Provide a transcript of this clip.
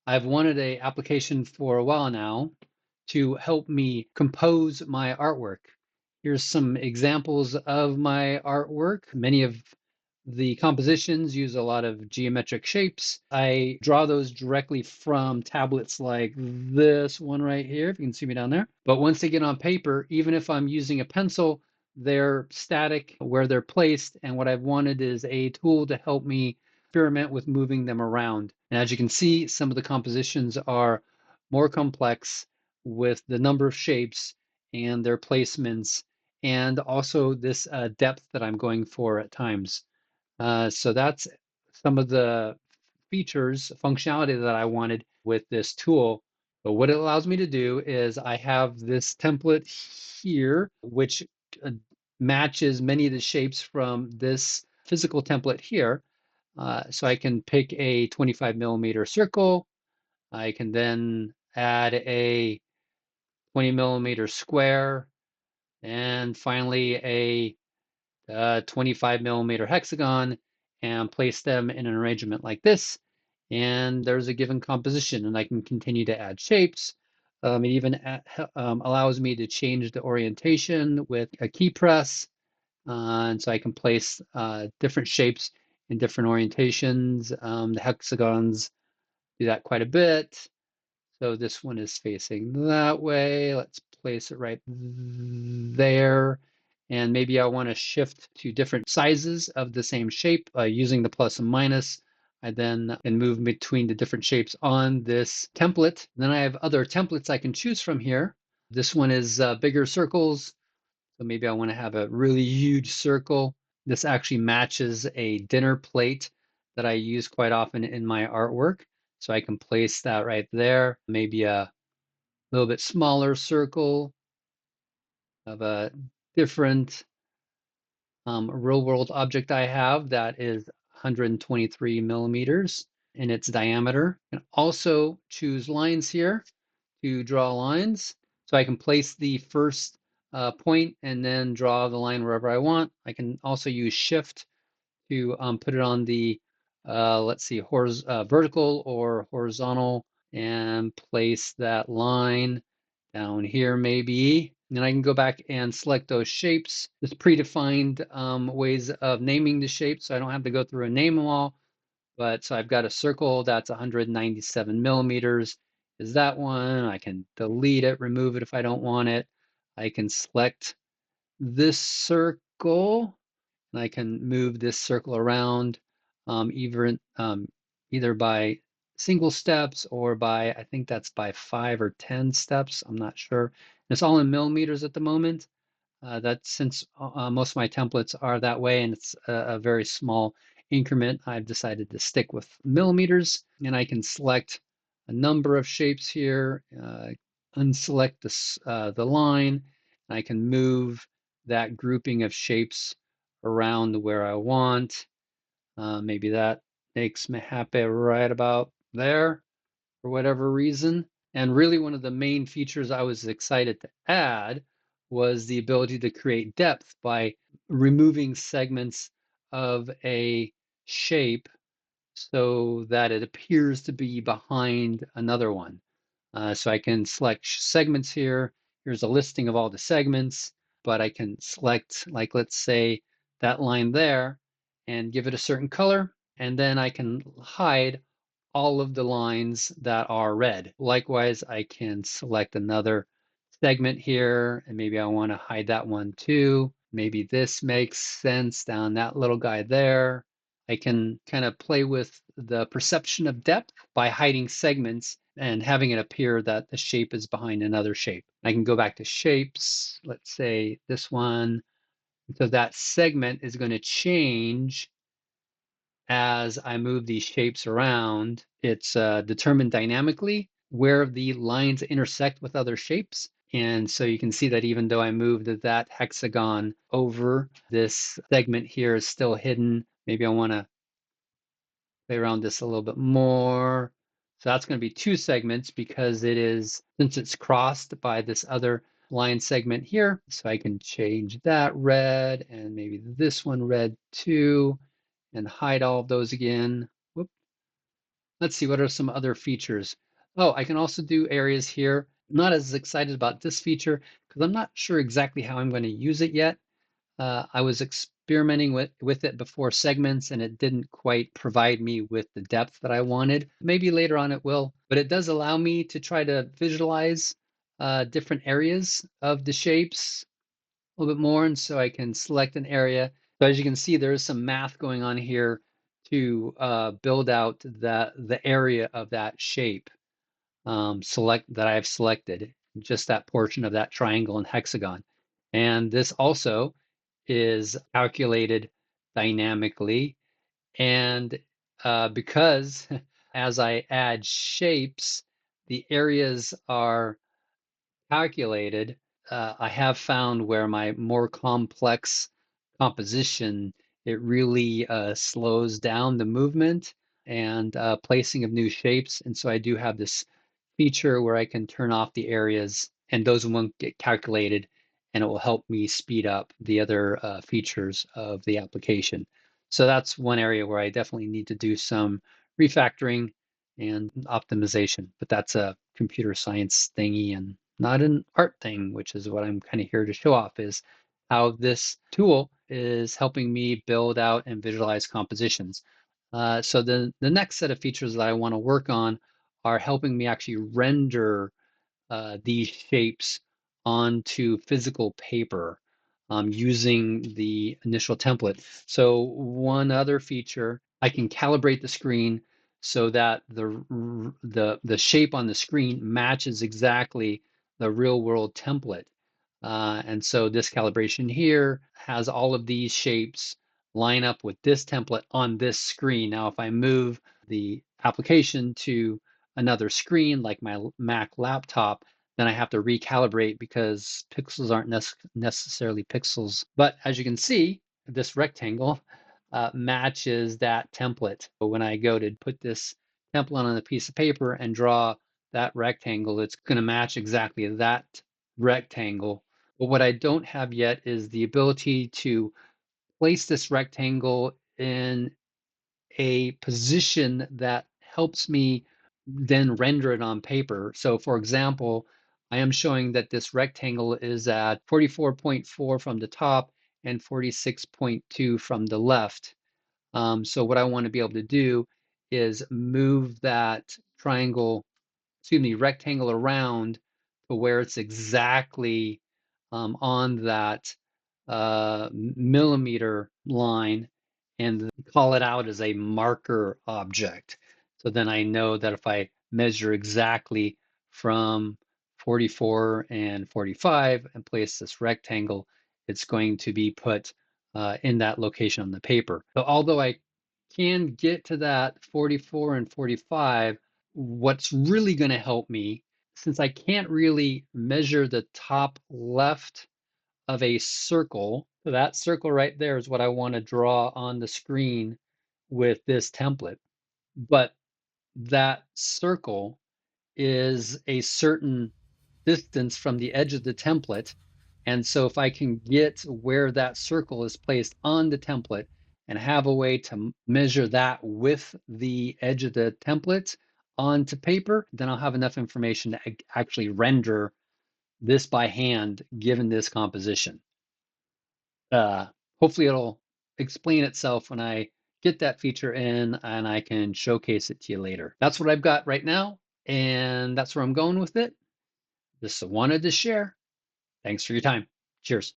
I've wanted a application for a while now to help me compose my artwork. Here's some examples of my artwork. Many of the compositions use a lot of geometric shapes. I draw those directly from tablets like this one right here, if you can see me down there. But once they get on paper, even if I'm using a pencil, they're static where they're placed. And what I've wanted is a tool to help me experiment with moving them around. And as you can see, some of the compositions are more complex with the number of shapes and their placements, and also this depth that I'm going for at times. So that's some of the features, functionality that I wanted with this tool. But what it allows me to do is I have this template here, which uh, matches many of the shapes from this physical template here. So I can pick a 25 millimeter circle. I can then add a 20 millimeter square, and finally a 25 millimeter hexagon, and place them in an arrangement like this. And there's a given composition, and I can continue to add shapes. It even allows me to change the orientation with a key press. And so I can place different shapes in different orientations. The hexagons do that quite a bit. So this one is facing that way. Let's place it right there. And maybe I want to shift to different sizes of the same shape using the plus and minus. I then can move between the different shapes on this template. Then I have other templates I can choose from here. This one is bigger circles. So maybe I want to have a really huge circle. This actually matches a dinner plate that I use quite often in my artwork. So I can place that right there. Maybe a little bit smaller circle of a different real world object I have that is 123 millimeters in its diameter. And also choose lines here to draw lines. So I can place the first point and then draw the line wherever I want. I can also use shift to put it on the, let's see, vertical or horizontal, and place that line down here maybe. And then I can go back and select those shapes. There's predefined ways of naming the shapes, so I don't have to go through and name them all. But so I've got a circle that's 197 millimeters. Is that one? I can delete it, remove it if I don't want it. I can select this circle, and I can move this circle around either by single steps or by, I think that's by 5 or 10 steps. I'm not sure. It's all in millimeters at the moment. That since most of my templates are that way and it's a very small increment, I've decided to stick with millimeters, and I can select a number of shapes here, unselect the line, and I can move that grouping of shapes around where I want. Maybe that makes me happy right about there for whatever reason. And really one of the main features I was excited to add was the ability to create depth by removing segments of a shape so that it appears to be behind another one. So I can select segments here. Here's a listing of all the segments, but I can select, like, let's say that line there and give it a certain color. And then I can hide all of the lines that are red. Likewise, I can select another segment here, and maybe I want to hide that one too. Maybe this makes sense down that little guy there. I can kind of play with the perception of depth by hiding segments and having it appear that the shape is behind another shape. I can go back to shapes, let's say this one. So that segment is going to change as I move these shapes around. It's determined dynamically where the lines intersect with other shapes. And so you can see that even though I moved that hexagon over, this segment here is still hidden. Maybe I want to play around this a little bit more. So that's going to be two segments because it is, since it's crossed by this other line segment here. So I can change that red and maybe this one red too, and hide all of those again. Whoop. Let's see, what are some other features? Oh, I can also do areas here. I'm not as excited about this feature because I'm not sure exactly how I'm going to use it yet. I was experimenting with it before segments and it didn't quite provide me with the depth that I wanted. Maybe later on it will, but it does allow me to try to visualize different areas of the shapes a little bit more. And so I can select an area. So as you can see, there is some math going on here to build out the area of that shape select that I have selected, just that portion of that triangle and hexagon. And this also is calculated dynamically. And because as I add shapes, the areas are calculated, I have found where my more complex composition, it really slows down the movement and placing of new shapes. And so I do have this feature where I can turn off the areas and those won't get calculated and it will help me speed up the other features of the application. So that's one area where I definitely need to do some refactoring and optimization, but that's a computer science thingy and not an art thing, which is what I'm kind of here to show off is how this tool is helping me build out and visualize compositions. So the next set of features that I want to work on are helping me actually render these shapes onto physical paper using the initial template. So one other feature, I can calibrate the screen so that the shape on the screen matches exactly the real world template. And so this calibration here has all of these shapes line up with this template on this screen. Now, if I move the application to another screen like my Mac laptop, then I have to recalibrate because pixels aren't necessarily pixels. But as you can see, this rectangle matches that template. So when I go to put this template on a piece of paper and draw that rectangle, it's going to match exactly that rectangle. But what I don't have yet is the ability to place this rectangle in a position that helps me then render it on paper. So for example, I am showing that this rectangle is at 44.4 from the top and 46.2 from the left. So what I want to be able to do is move that rectangle around to where it's exactly on that millimeter line and call it out as a marker object. So then I know that if I measure exactly from 44 and 45 and place this rectangle, it's going to be put in that location on the paper. So although I can get to that 44 and 45, what's really going to help me, since I can't really measure the top left of a circle, so that circle right there is what I want to draw on the screen with this template. But that circle is a certain distance from the edge of the template. And so if I can get where that circle is placed on the template and have a way to measure that with the edge of the template onto paper, then I'll have enough information to actually render this by hand given this composition. Uh, Hopefully it'll explain itself when I get that feature in and I can showcase it to you later. That's what I've got right now, and that's where I'm going with it. Just wanted to share. Thanks for your time. Cheers.